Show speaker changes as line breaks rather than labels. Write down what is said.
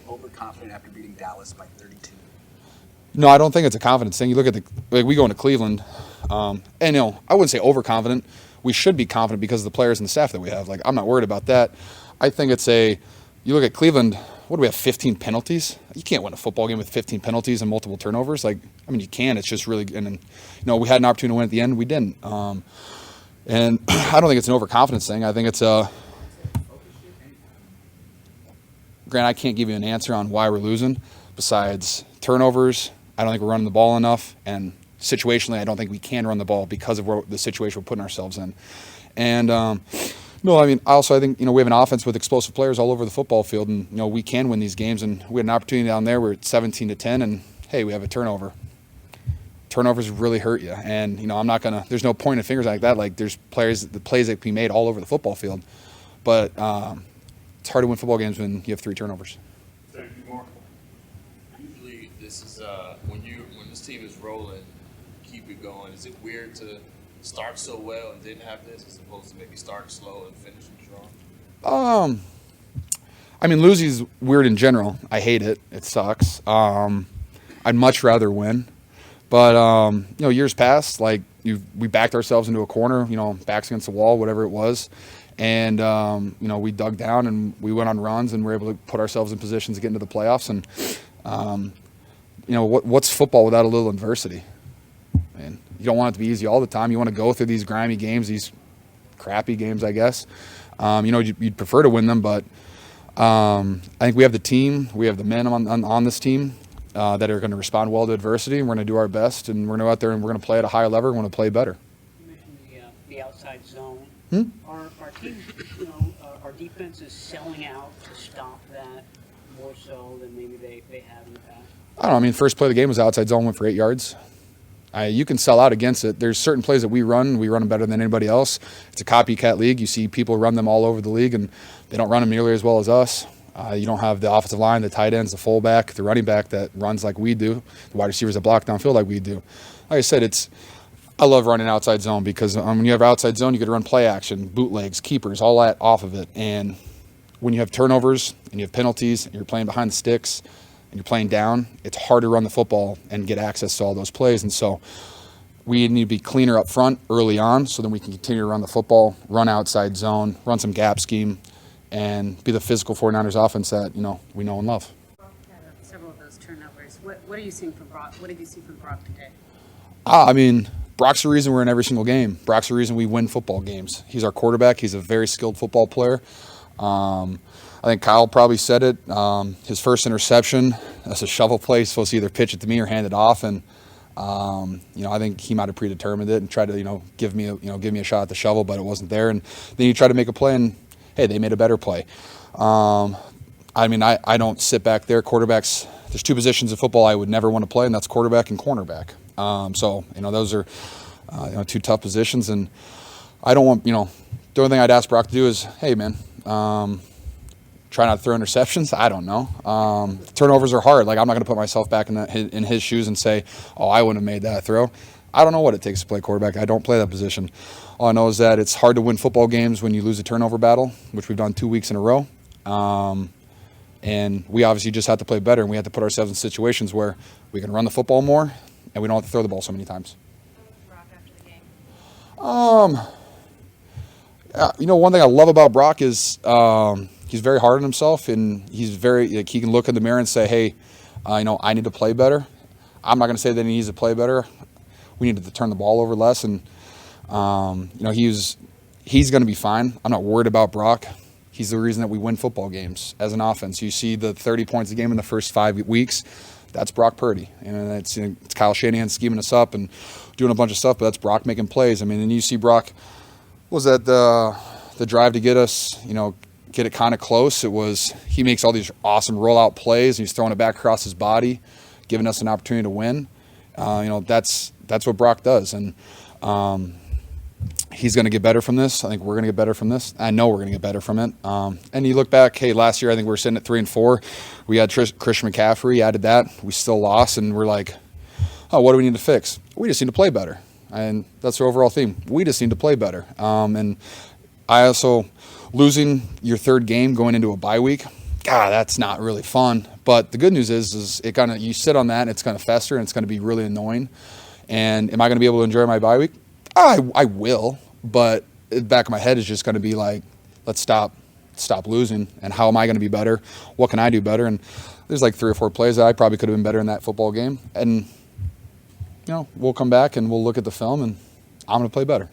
overconfident after beating Dallas by 32?
No, I don't think it's a confidence thing. You look at we go into Cleveland, and I wouldn't say overconfident. We should be confident because of the players and the staff that we have. Like, I'm not worried about that. I think you look at Cleveland, what do we have, 15 penalties? You can't win a football game with 15 penalties and multiple turnovers. Like, I mean, you can. It's just really, and then, we had an opportunity to win at the end. We didn't. And I don't think it's an overconfidence thing. I think it's Grant, I can't give you an answer on why we're losing besides turnovers. I don't think we're running the ball enough, and situationally, I don't think we can run the ball because of the situation we're putting ourselves in. And no, I think we have an offense with explosive players all over the football field, and we can win these games. And we had an opportunity down there. We're at 17-10, and hey, we have a turnover. Turnovers really hurt you, and I'm not gonna. There's no pointing fingers like that. Like, there's plays that can be made all over the football field, but it's hard to win football games when you have 3 turnovers.
Thank you, Mark.
Usually, this is when this team is rolling, keep it going. Is it weird to start so well and then have this, as opposed to maybe start slow and finishing strong?
Losing is weird in general. I hate it. It sucks. I'd much rather win. But, years past, like, we backed ourselves into a corner, backs against the wall, whatever it was. And, we dug down and we went on runs and were able to put ourselves in positions to get into the playoffs. And, what's football without a little adversity? And you don't want it to be easy all the time. You want to go through these grimy games, these crappy games, I guess. You'd prefer to win them, but I think we have the team, we have the men on this team that are going to respond well to adversity. We're going to do our best, and we're going to go out there and we're going to play at a higher level. We're going to play better.
You mentioned the outside zone.
Hmm?
Our team, our defense is selling out to stop that more so than maybe they have in the past.
I don't know. First play of the game was outside zone, went for 8 yards. You can sell out against it. There's certain plays that we run them better than anybody else. It's a copycat league. You see people run them all over the league, and they don't run them nearly as well as us. You don't have the offensive line, the tight ends, the fullback, the running back that runs like we do, the wide receivers that block downfield like we do. Like I said, I love running outside zone because when you have outside zone, you get to run play action, bootlegs, keepers, all that off of it. And when you have turnovers and you have penalties and you're playing behind the sticks and you're playing down, it's hard to run the football and get access to all those plays. And so we need to be cleaner up front early on so then we can continue to run the football, run outside zone, run some gap scheme, and be the physical 49ers offense that, we know and love.
Brock had several of those turnovers. What are you seeing from Brock? What did you see from Brock today?
Brock's the reason we're in every single game. Brock's the reason we win football games. He's our quarterback. He's a very skilled football player. I think Kyle probably said it. His first interception, that's a shovel play. He's supposed to either pitch it to me or hand it off. And, I think he might have predetermined it and tried to, give me a shot at the shovel, but it wasn't there. And then he tried to make a play, and, hey, they made a better play. I don't sit back there. Quarterbacks, there's 2 positions in football I would never want to play, and that's quarterback and cornerback. Those are 2 tough positions, and I don't want, the only thing I'd ask Brock to do is, hey, man, try not to throw interceptions. I don't know. Turnovers are hard. Like, I'm not going to put myself back in his shoes and say, oh, I wouldn't have made that throw. I don't know what it takes to play quarterback. I don't play that position. All I know is that it's hard to win football games when you lose a turnover battle, which we've done 2 weeks in a row. And we obviously just have to play better, and we have to put ourselves in situations where we can run the football more and we don't have to throw the ball so many times.
Brock after the game.
One thing I love about Brock is he's very hard on himself, and he's he can look in the mirror and say, hey, I need to play better. I'm not going to say that he needs to play better. We need to turn the ball over less, and he's going to be fine. I'm not worried about Brock. He's the reason that we win football games as an offense. You see the 30 points a game in the first 5 weeks. That's Brock Purdy. It's Kyle Shanahan scheming us up and doing a bunch of stuff, but that's Brock making plays. And you see Brock, was that the drive to get us, get it kind of close? He makes all these awesome rollout plays, and he's throwing it back across his body, giving us an opportunity to win. That's what Brock does. And he's going to get better from this. I think we're going to get better from this. I know we're going to get better from it. And you look back, hey, last year I think we were sitting at 3-4. We had Christian McCaffrey, added that. We still lost, and we're like, oh, what do we need to fix? We just need to play better. And that's the overall theme. We just need to play better. And I also, losing your 3rd game going into a bye week God, that's not really fun. But the good news is it kind of, you sit on that and it's going to fester and it's going to be really annoying. And am I going to be able to enjoy my bye week? I will, but the back of my head is just going to be like, let's stop losing. And how am I going to be better? What can I do better? And there's like 3 or 4 plays that I probably could have been better in that football game. And, we'll come back and we'll look at the film and I'm going to play better.